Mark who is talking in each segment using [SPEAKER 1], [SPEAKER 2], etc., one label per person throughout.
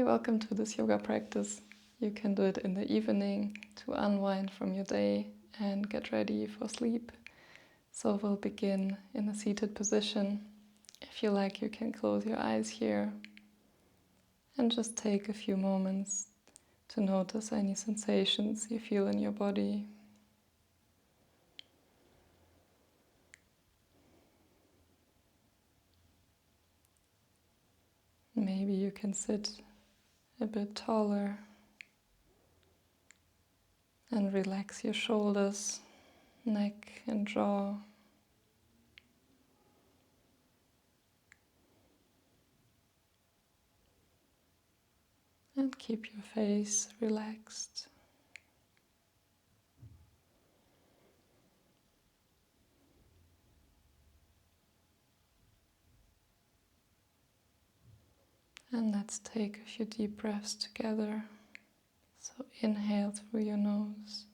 [SPEAKER 1] Hey, welcome to this yoga practice. You can do it in the evening to unwind from your day and get ready for sleep. So we'll begin in a seated position. If you like, you can close your eyes here and just take a few moments to notice any sensations you feel in your body. Maybe you can sit a bit taller and relax your shoulders, neck and jaw. And keep your face relaxed. And let's take a few deep breaths together. So inhale through your nose.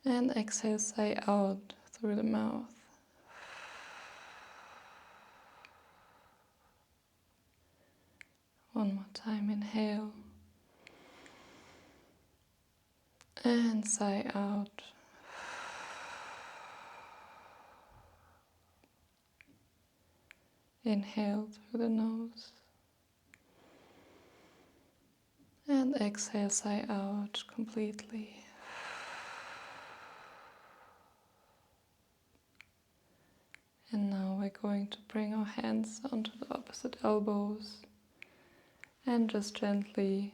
[SPEAKER 1] And exhale, sigh out through the mouth. One more time, inhale. And sigh out. Inhale through the nose. And exhale, sigh out completely. And now we're going to bring our hands onto the opposite elbows and just gently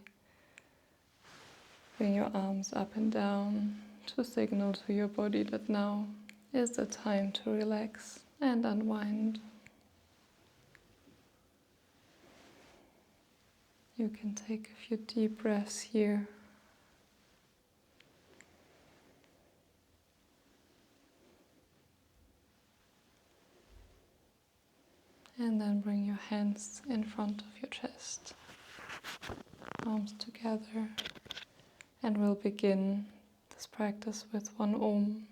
[SPEAKER 1] bring your arms up and down to signal to your body that now is the time to relax and unwind. You can take a few deep breaths here. And then bring your hands in front of your chest, palms together, and we'll begin this practice with one Om.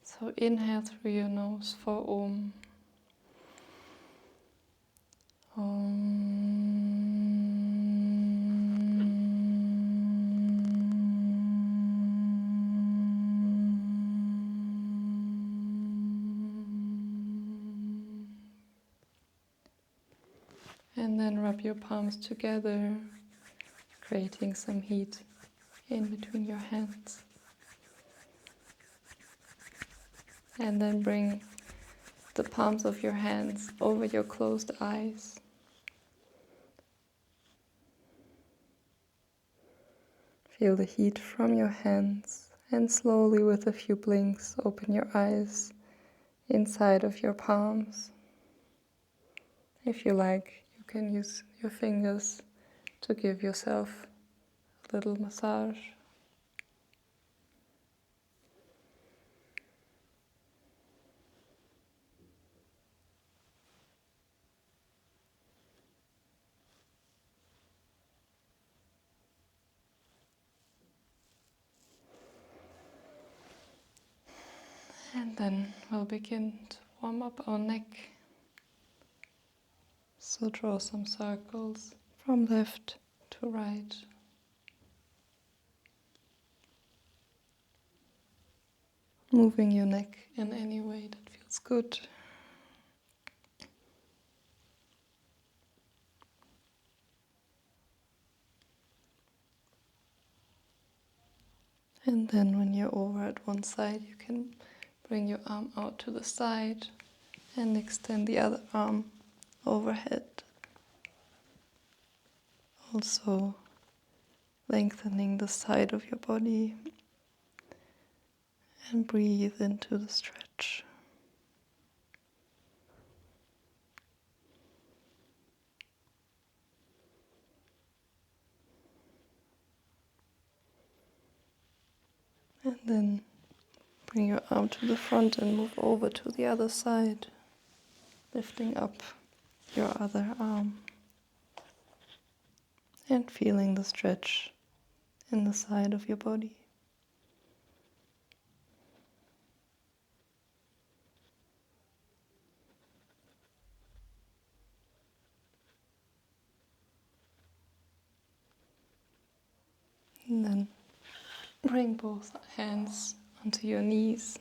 [SPEAKER 1] So inhale through your nose for Om. And then rub your palms together, creating some heat in between your hands. And then bring the palms of your hands over your closed eyes. Feel the heat from your hands and slowly, with a few blinks, open your eyes inside of your palms. If you like, you can use your fingers to give yourself a little massage. And then we'll begin to warm up our neck. So draw some circles from left to right. Moving your neck in any way that feels good. And then when you're over at one side, you can bring your arm out to the side and extend the other arm overhead. Also lengthening the side of your body, and breathe into the stretch. And then bring your arm to the front and move over to the other side, lifting up your other arm and feeling the stretch in the side of your body. Bring both hands onto your knees,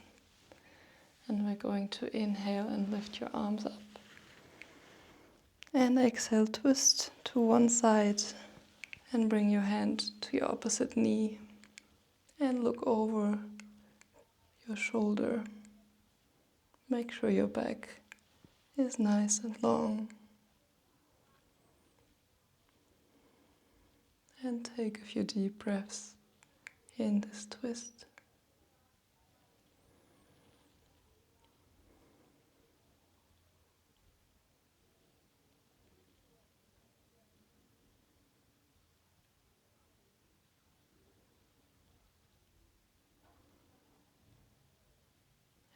[SPEAKER 1] and we're going to inhale and lift your arms up. And exhale, twist to one side and bring your hand to your opposite knee and look over your shoulder. Make sure your back is nice and long. And take a few deep breaths in this twist.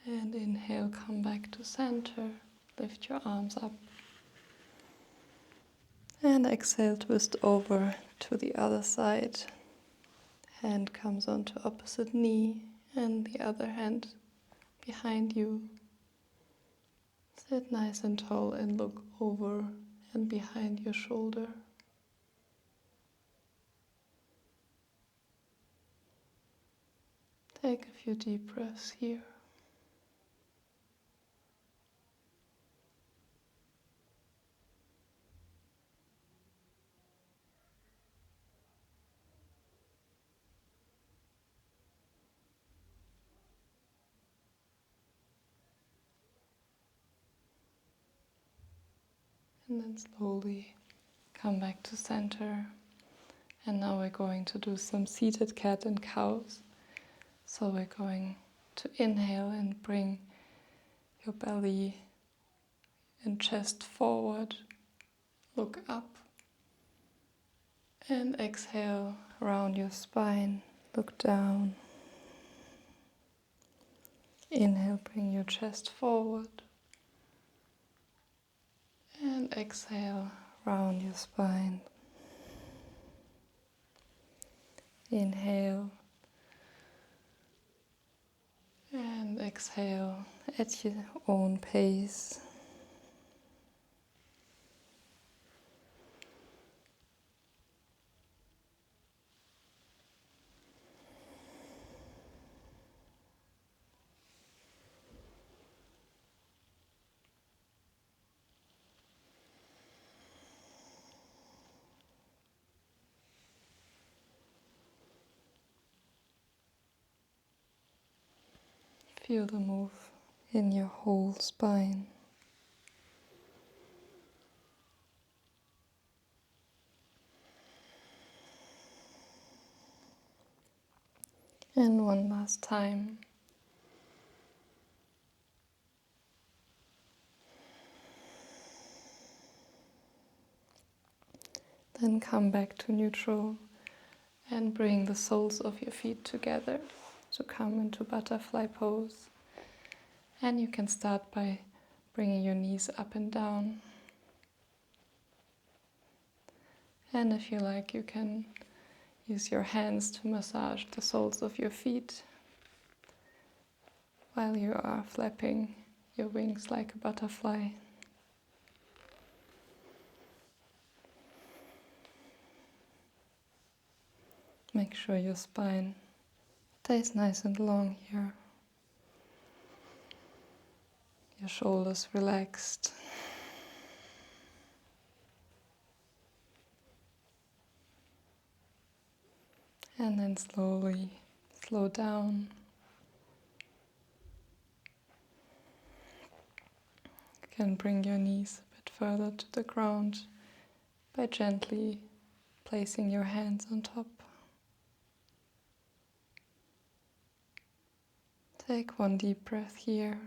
[SPEAKER 1] And inhale, come back to center. Lift your arms up. And exhale, twist over to the other side. Hand comes onto opposite knee and the other hand behind you. Sit nice and tall and look over and behind your shoulder. Take a few deep breaths here. And then slowly come back to center. And now we're going to do some seated cat and cows. So we're going to inhale and bring your belly and chest forward. Look up. And exhale, round your spine. Look down. Inhale, bring your chest forward. And exhale, round your spine. Inhale. And exhale at your own pace. Feel the move in your whole spine. And one last time. Then come back to neutral and bring the soles of your feet together to come into butterfly pose. And you can start by bringing your knees up and down. And if you like, you can use your hands to massage the soles of your feet while you are flapping your wings like a butterfly. Make sure your spine stays nice and long here. Your shoulders relaxed. And then slowly slow down. You can bring your knees a bit further to the ground by gently placing your hands on top. Take one deep breath here.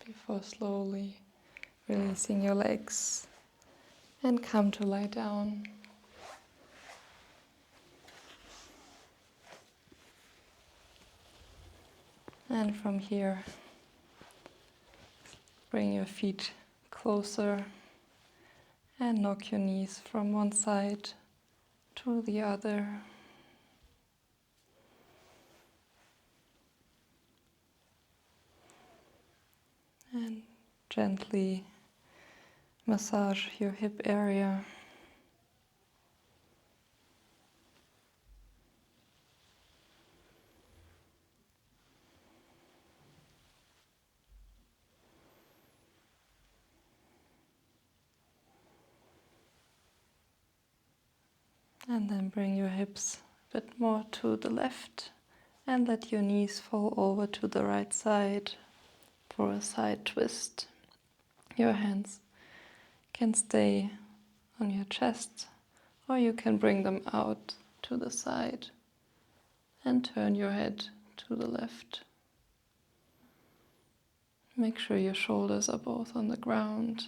[SPEAKER 1] Before slowly releasing your legs and come to lie down. And from here, bring your feet closer and knock your knees from one side to the other. And gently massage your hip area And then bring your hips a bit more to the left and let your knees fall over to the right side for a side twist. Your hands can stay on your chest, or you can bring them out to the side and turn your head to the left. Make sure your shoulders are both on the ground.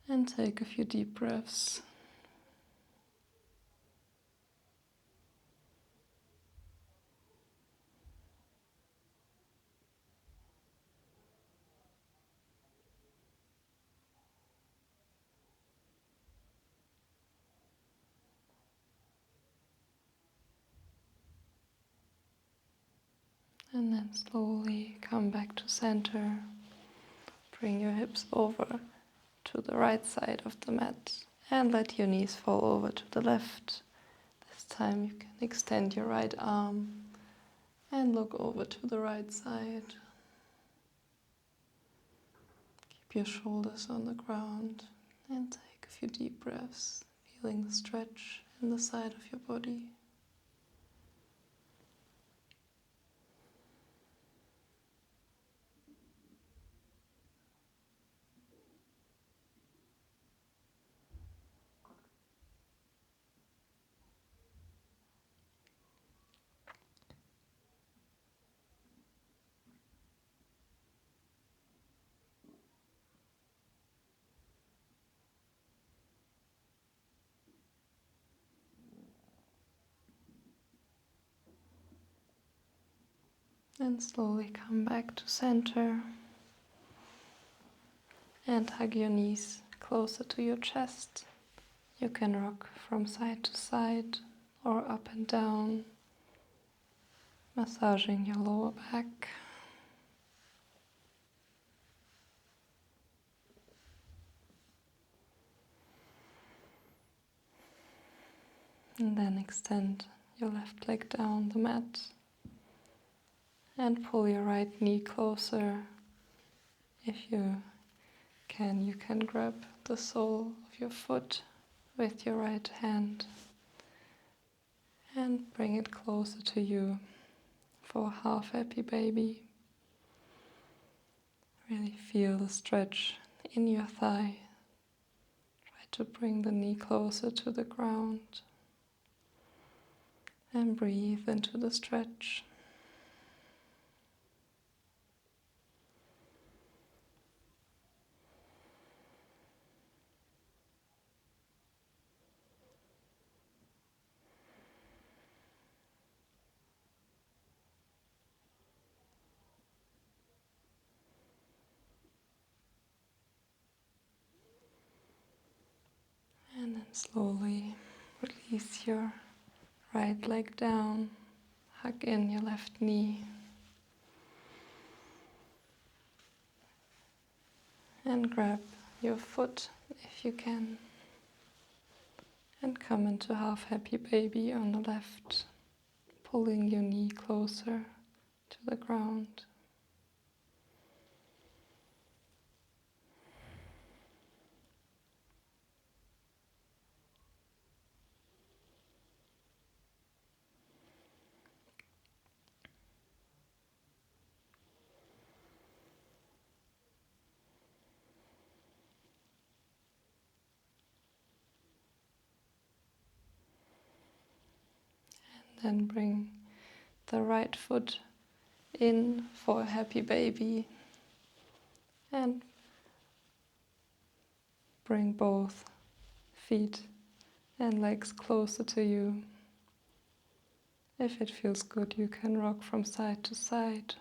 [SPEAKER 1] And take a few deep breaths. And then slowly come back to center. Bring your hips over to the right side of the mat and let your knees fall over to the left. This time you can extend your right arm and look over to the right side. Keep your shoulders on the ground and take a few deep breaths, feeling the stretch in the side of your body. And slowly come back to center and hug your knees closer to your chest. You can rock from side to side or up and down, massaging your lower back. And then extend your left leg down the mat and pull your right knee closer. If you can grab the sole of your foot with your right hand and bring it closer to you for a half happy baby. Really feel the stretch in your thigh. Try to bring the knee closer to the ground and breathe into the stretch. And then slowly release your right leg down, hug in your left knee, and grab your foot if you can, and come into half happy baby on the left, pulling your knee closer to the ground. Then bring the right foot in for a happy baby and bring both feet and legs closer to you. If it feels good, you can rock from side to side.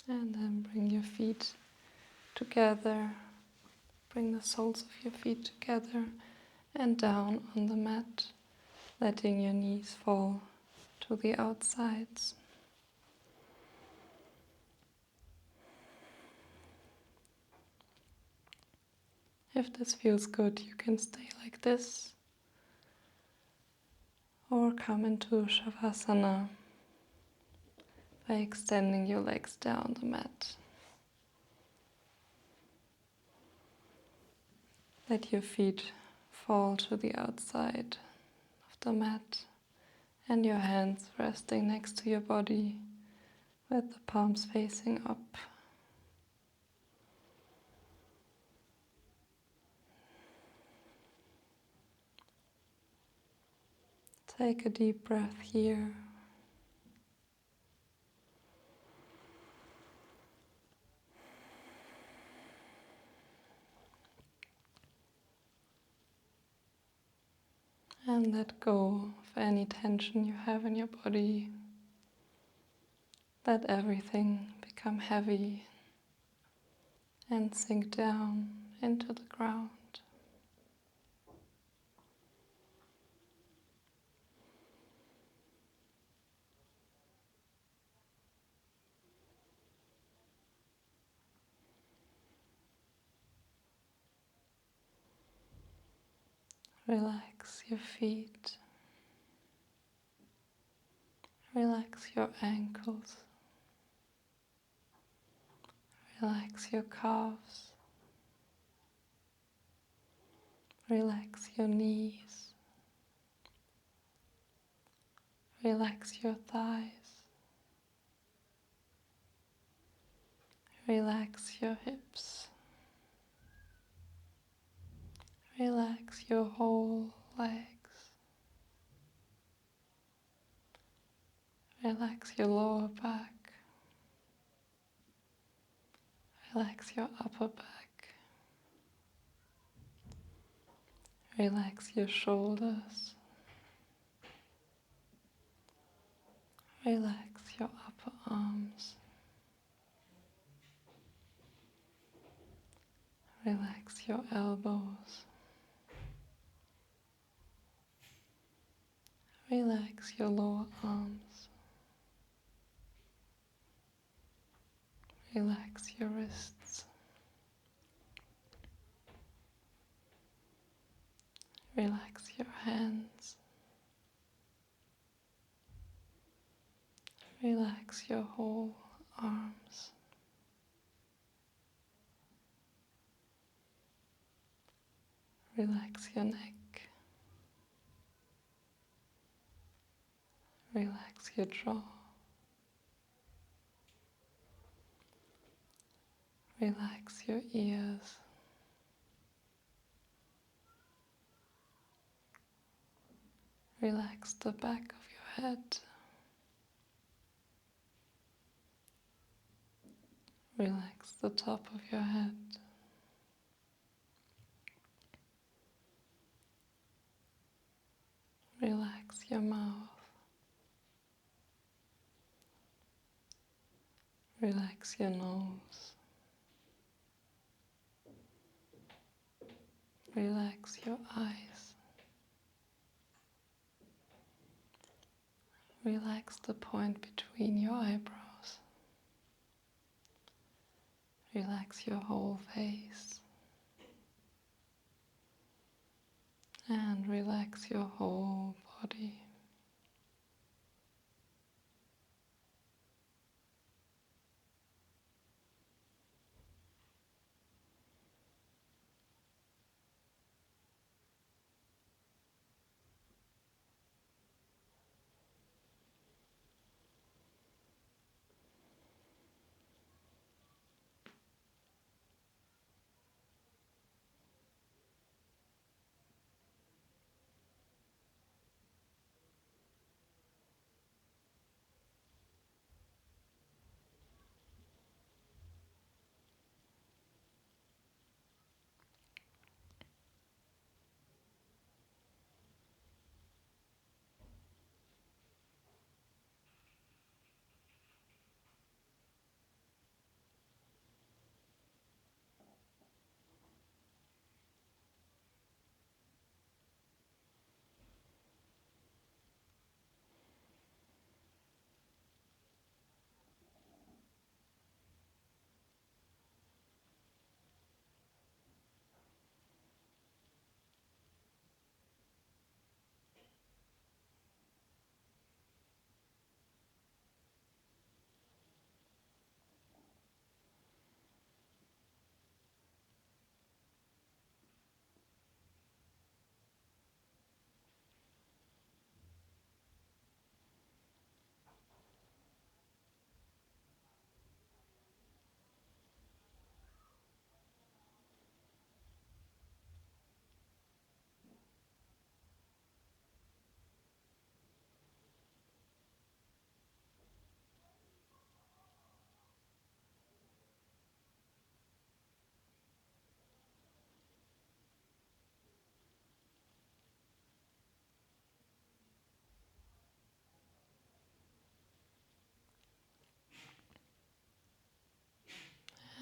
[SPEAKER 1] And then bring your feet together. Bring the soles of your feet together and down on the mat, letting your knees fall to the outsides. If this feels good, you can stay like this or come into Shavasana by extending your legs down the mat. Let your feet fall to the outside of the mat and your hands resting next to your body with the palms facing up. Take a deep breath here. And let go of any tension you have in your body. Let everything become heavy and sink down into the ground. Relax your feet. Relax your ankles. Relax your calves. Relax your knees. Relax your thighs. Relax your hips. Relax your whole legs. Relax your lower back. Relax your upper back. Relax your shoulders. Relax your upper arms. Relax your elbows. Relax your lower arms. Relax your wrists. Relax your hands. Relax your whole arms. Relax your neck. Relax your jaw. Relax your ears. Relax the back of your head. Relax the top of your head. Relax your mouth. Relax your nose. Relax your eyes. Relax the point between your eyebrows. Relax your whole face. And relax your whole body.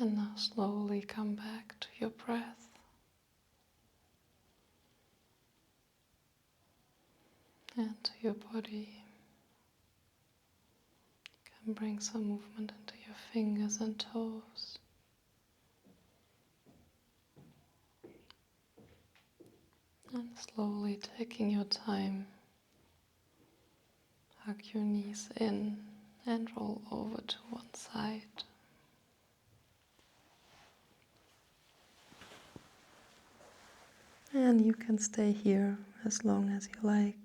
[SPEAKER 1] And now slowly come back to your breath. And to your body. You can bring some movement into your fingers and toes. And slowly taking your time, hug your knees in and roll over to one side. And you can stay here as long as you like.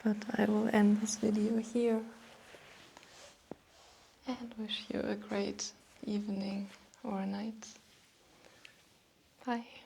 [SPEAKER 1] But I will end this video here and wish you a great evening or night. Bye.